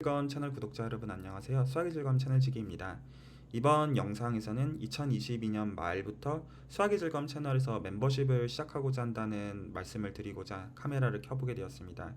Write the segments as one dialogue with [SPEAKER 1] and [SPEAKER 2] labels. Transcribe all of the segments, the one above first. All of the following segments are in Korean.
[SPEAKER 1] 즐거움 채널 구독자 여러분 안녕하세요. 수학의 즐거움 채널 지기입니다. 이번 영상에서는 2022년 말부터 수학의 즐거움 채널에서 멤버십을 시작하고자 한다는 말씀을 드리고자 카메라를 켜보게 되었습니다.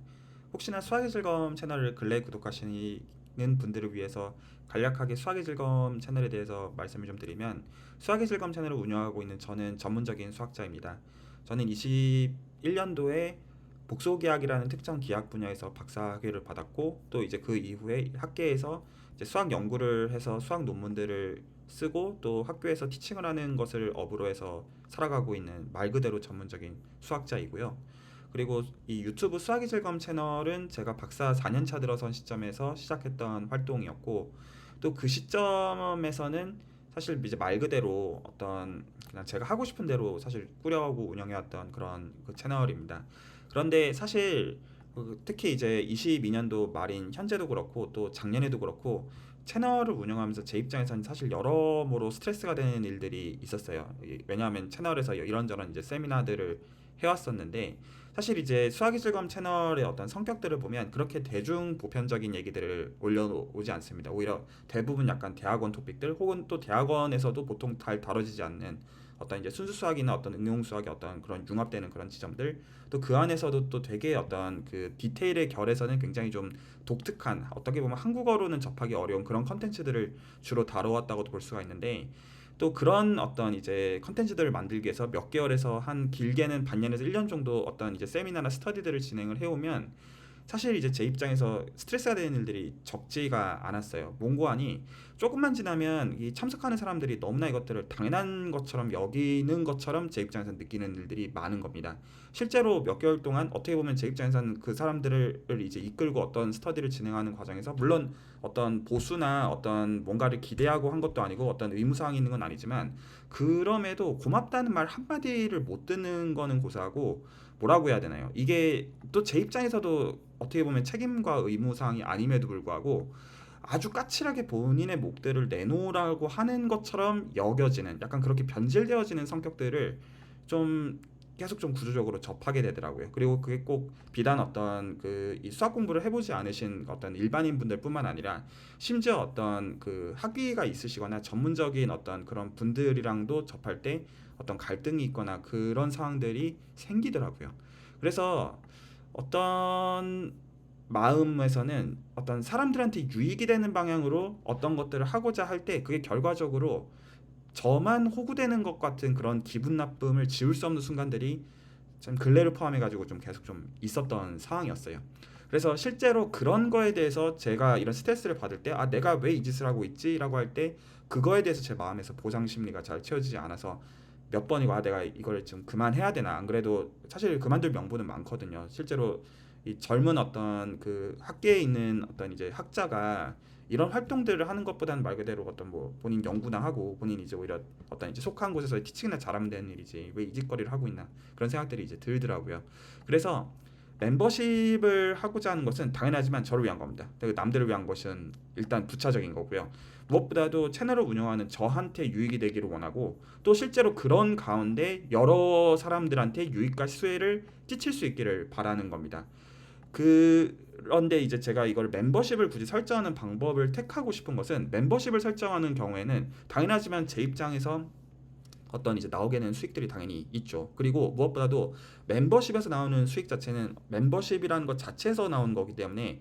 [SPEAKER 1] 혹시나 수학의 즐거움 채널을 근래에 구독하시는 분들을 위해서 간략하게 수학의 즐거움 채널에 대해서 말씀을 좀 드리면, 수학의 즐거움 채널을 운영하고 있는 저는 전문적인 수학자입니다. 저는 21년도에 복소기하기라는 특정 기하 분야에서 박사학위를 받았고, 또 이제 그 이후에 학계에서 이제 수학 연구를 해서 수학 논문들을 쓰고, 또 학교에서 티칭을 하는 것을 업으로 해서 살아가고 있는 말 그대로 전문적인 수학자이고요. 그리고 이 유튜브 수학의 즐거움 채널은 제가 박사 4년차 들어선 시점에서 시작했던 활동이었고, 또 그 시점에서는 사실 이제 말 그대로 어떤 그냥 제가 하고 싶은 대로 사실 꾸려오고 운영해왔던 그런 그 채널입니다. 그런데 사실 특히 이제 22년도 말인 현재도 그렇고 또 작년에도 그렇고 채널을 운영하면서 제 입장에서는 사실 여러모로 스트레스가 되는 일들이 있었어요. 왜냐하면 채널에서 이런저런 이제 세미나들을 해왔었는데, 사실 이제 수학의 즐거움 채널의 어떤 성격들을 보면 그렇게 대중 보편적인 얘기들을 올려오지 않습니다. 오히려 대부분 약간 대학원 토픽들, 혹은 또 대학원에서도 보통 잘 다뤄지지 않는 어떤 이제 순수 수학이나 어떤 응용 수학의 어떤 그런 융합되는 그런 지점들, 또 그 안에서도 또 되게 어떤 그 디테일의 결에서는 굉장히 좀 독특한, 어떻게 보면 한국어로는 접하기 어려운 그런 컨텐츠들을 주로 다뤄왔다고도 볼 수가 있는데, 또 그런 어떤 이제 컨텐츠들을 만들기 위해서 몇 개월에서 한 길게는 반년에서 1년 정도 어떤 이제 세미나나 스터디들을 진행을 해오면, 사실 이제 제 입장에서 스트레스가 되는 일들이 적지가 않았어요. 몽고하니 조금만 지나면 이 참석하는 사람들이 너무나 이것들을 당연한 것처럼 여기는 것처럼 제 입장에서 느끼는 일들이 많은 겁니다. 실제로 몇 개월 동안 어떻게 보면 제 입장에서는 그 사람들을 이제 이끌고 어떤 스터디를 진행하는 과정에서, 물론 어떤 보수나 어떤 뭔가를 기대하고 한 것도 아니고 어떤 의무사항이 있는 건 아니지만, 그럼에도 고맙다는 말 한마디를 못 듣는 거는 고사하고, 뭐라고 해야 되나요? 이게 또 제 입장에서도 어떻게 보면 책임과 의무사항이 아님에도 불구하고 아주 까칠하게 본인의 목대를 내놓으라고 하는 것처럼 여겨지는, 약간 그렇게 변질되어지는 성격들을 좀 계속 좀 구조적으로 접하게 되더라고요. 그리고 그게 꼭 비단 어떤 그 이 수학 공부를 해보지 않으신 어떤 일반인 분들뿐만 아니라, 심지어 어떤 그 학위가 있으시거나 전문적인 어떤 그런 분들이랑도 접할 때 어떤 갈등이 있거나 그런 상황들이 생기더라고요. 그래서 어떤 마음에서는 어떤 사람들한테 유익이 되는 방향으로 어떤 것들을 하고자 할 때, 그게 결과적으로 저만 호구되는 것 같은 그런 기분 나쁨을 지울 수 없는 순간들이 참 근래를 포함해가지고 좀 계속 좀 있었던 상황이었어요. 그래서 실제로 그런 거에 대해서 제가 이런 스트레스를 받을 때, 아 내가 왜 이 짓을 하고 있지라고 할 때, 그거에 대해서 제 마음에서 보상 심리가 잘 채워지지 않아서 몇 번이고, 아 내가 이걸 좀 그만해야 되나, 안 그래도 사실 그만둘 명분은 많거든요. 실제로 이 젊은 어떤 그 학계에 있는 어떤 이제 학자가 이런 활동들을 하는 것보다는 말 그대로 어떤 뭐 본인 연구나 하고, 본인 이제 오히려 어떤 이제 속한 곳에서 티칭이나 잘하면 되는 일이지 왜 이 짓거리를 하고 있나, 그런 생각들이 이제 들더라고요. 그래서 멤버십을 하고자 하는 것은 당연하지만 저를 위한 겁니다. 그리고 남들을 위한 것은 일단 부차적인 거고요. 무엇보다도 채널을 운영하는 저한테 유익이 되기를 원하고, 또 실제로 그런 가운데 여러 사람들한테 유익과 수혜를 끼칠 수 있기를 바라는 겁니다. 그런데 이제 제가 이걸 멤버십을 굳이 설정하는 방법을 택하고 싶은 것은, 멤버십을 설정하는 경우에는 당연하지만 제 입장에서 어떤 이제 나오게 되는 수익들이 당연히 있죠. 그리고 무엇보다도 멤버십에서 나오는 수익 자체는 멤버십이라는 것 자체에서 나온 거기 때문에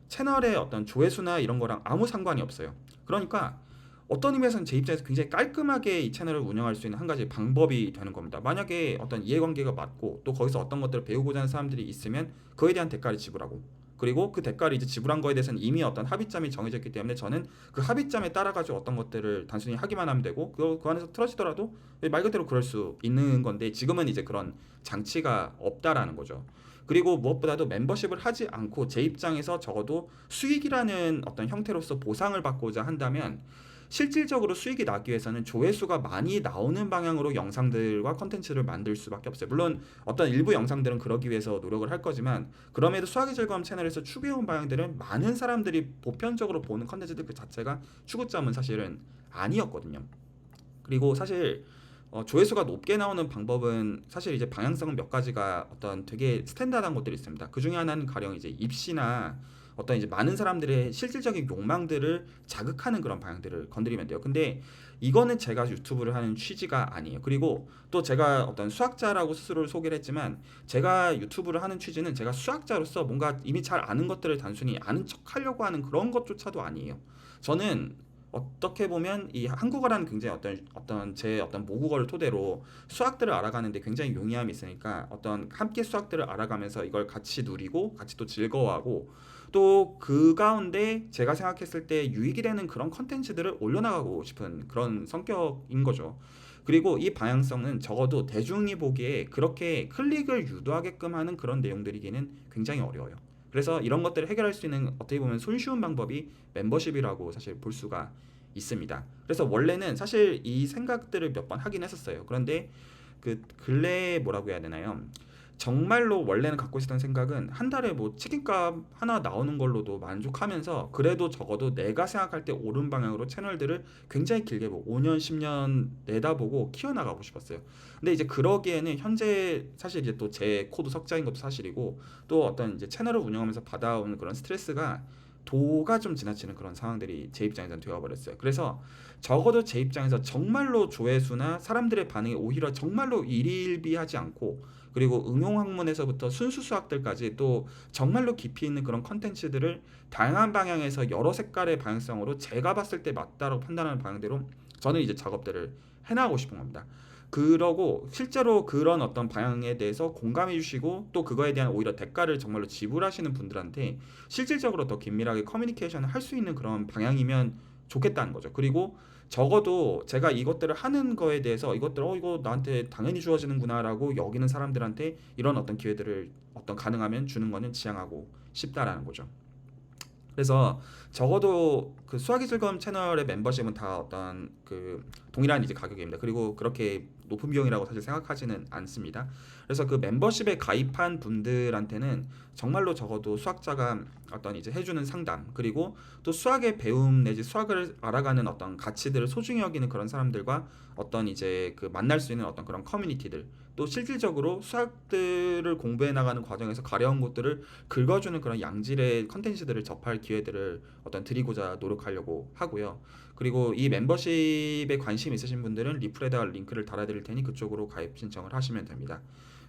[SPEAKER 1] 채널의 어떤 조회수나 이런 거랑 아무 상관이 없어요. 그러니까 어떤 의미에서는 제 입장에서 굉장히 깔끔하게 이 채널을 운영할 수 있는 한 가지 방법이 되는 겁니다. 만약에 어떤 이해관계가 맞고 또 거기서 어떤 것들을 배우고자 하는 사람들이 있으면 그에 대한 대가를 지불하고, 그리고 그 대가를 이제 지불한 거에 대해서는 이미 어떤 합의점이 정해졌기 때문에 저는 그 합의점에 따라 가지고 어떤 것들을 단순히 하기만 하면 되고, 그 안에서 틀어지더라도 말 그대로 그럴 수 있는 건데, 지금은 이제 그런 장치가 없다라는 거죠. 그리고 무엇보다도 멤버십을 하지 않고 제 입장에서 적어도 수익이라는 어떤 형태로서 보상을 받고자 한다면, 실질적으로 수익이 나기 위해서는 조회수가 많이 나오는 방향으로 영상들과 컨텐츠를 만들 수밖에 없어요. 물론 어떤 일부 영상들은 그러기 위해서 노력을 할 거지만, 그럼에도 수학의 즐거움 채널에서 추구해온 방향들은 많은 사람들이 보편적으로 보는 컨텐츠들 그 자체가 추구점은 사실은 아니었거든요. 그리고 사실 조회수가 높게 나오는 방법은 사실 이제 방향성은 몇 가지가 어떤 되게 스탠다드한 것들이 있습니다. 그 중에 하나는 가령 이제 입시나 어떤 이제 많은 사람들의 실질적인 욕망들을 자극하는 그런 방향들을 건드리면 돼요. 근데 이거는 제가 유튜브를 하는 취지가 아니에요. 그리고 또 제가 어떤 수학자라고 스스로를 소개를 했지만 제가 유튜브를 하는 취지는 제가 수학자로서 뭔가 이미 잘 아는 것들을 단순히 아는 척 하려고 하는 그런 것조차도 아니에요. 저는 어떻게 보면 이 한국어라는 굉장히 어떤 제 어떤 모국어를 토대로 수학들을 알아가는데 굉장히 용이함이 있으니까 어떤 함께 수학들을 알아가면서 이걸 같이 누리고 같이 또 즐거워하고 또 그 가운데 제가 생각했을 때 유익이 되는 그런 컨텐츠들을 올려나가고 싶은 그런 성격인 거죠. 그리고 이 방향성은 적어도 대중이 보기에 그렇게 클릭을 유도하게끔 하는 그런 내용들이기는 굉장히 어려워요. 그래서 이런 것들을 해결할 수 있는 어떻게 보면 손쉬운 방법이 멤버십이라고 사실 볼 수가 있습니다. 그래서 원래는 사실 이 생각들을 몇 번 하긴 했었어요. 그런데 그 근래에 뭐라고 해야 되나요? 정말로 원래는 갖고 있었던 생각은 한 달에 뭐 치킨값 하나 나오는 걸로도 만족하면서 그래도 적어도 내가 생각할 때 옳은 방향으로 채널들을 굉장히 길게 보고 5년, 10년 내다보고 키워나가고 싶었어요. 근데 이제 그러기에는 현재 사실 이제 또 제 코드 석자인 것도 사실이고 또 어떤 이제 채널을 운영하면서 받아오는 그런 스트레스가 도가 좀 지나치는 그런 상황들이 제 입장에서는 되어버렸어요. 그래서 적어도 제 입장에서 정말로 조회수나 사람들의 반응이 오히려 정말로 일희일비하지 않고 그리고 응용학문에서부터 순수 수학들까지 또 정말로 깊이 있는 그런 컨텐츠들을 다양한 방향에서 여러 색깔의 방향성으로 제가 봤을 때 맞다고 판단하는 방향대로 저는 이제 작업들을 해나가고 싶은 겁니다. 그러고 실제로 그런 어떤 방향에 대해서 공감해 주시고 또 그거에 대한 오히려 대가를 정말로 지불하시는 분들한테 실질적으로 더 긴밀하게 커뮤니케이션을 할 수 있는 그런 방향이면 좋겠다는 거죠. 그리고 적어도 제가 이것들을 하는 거에 대해서 이것들 이거 나한테 당연히 주어지는구나라고 여기는 사람들한테 이런 어떤 기회들을 어떤 가능하면 주는 거는 지향하고 싶다라는 거죠. 그래서 적어도 그 수학의 즐거움 채널의 멤버십은 다 어떤 그 동일한 이제 가격입니다. 그리고 그렇게 높은 비용이라고 사실 생각하지는 않습니다. 그래서 그 멤버십에 가입한 분들한테는 정말로 적어도 수학자가 어떤 이제 해주는 상담 그리고 또 수학의 배움 내지 수학을 알아가는 어떤 가치들을 소중히 여기는 그런 사람들과 어떤 이제 그 만날 수 있는 어떤 그런 커뮤니티들 또 실질적으로 수학들을 공부해 나가는 과정에서 가려운 것들을 긁어주는 그런 양질의 컨텐츠들을 접할 기회들을 어떤 드리고자 노력하려고 하고요. 그리고 이 멤버십에 관심 있으신 분들은 리플에다가 링크를 달아드릴 테니 그쪽으로 가입 신청을 하시면 됩니다.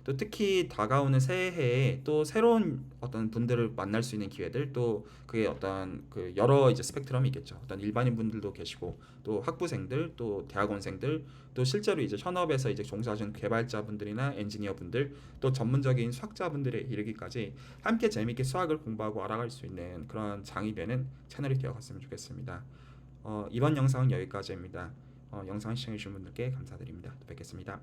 [SPEAKER 1] 또 특히 다가오는 새해에 또 새로운 어떤 분들을 만날 수 있는 기회들 또 그게 어떤 그 여러 이제 스펙트럼이 있겠죠. 어떤 일반인 분들도 계시고 또 학부생들 또 대학원생들 또 실제로 이제 현업에서 이제 종사하시는 개발자분들이나 엔지니어분들 또 전문적인 수학자분들에 이르기까지 함께 재미있게 수학을 공부하고 알아갈 수 있는 그런 장이 되는 채널이 되어갔으면 좋겠습니다. 이번 영상은 여기까지입니다. 영상 시청해주신 분들께 감사드립니다. 또 뵙겠습니다.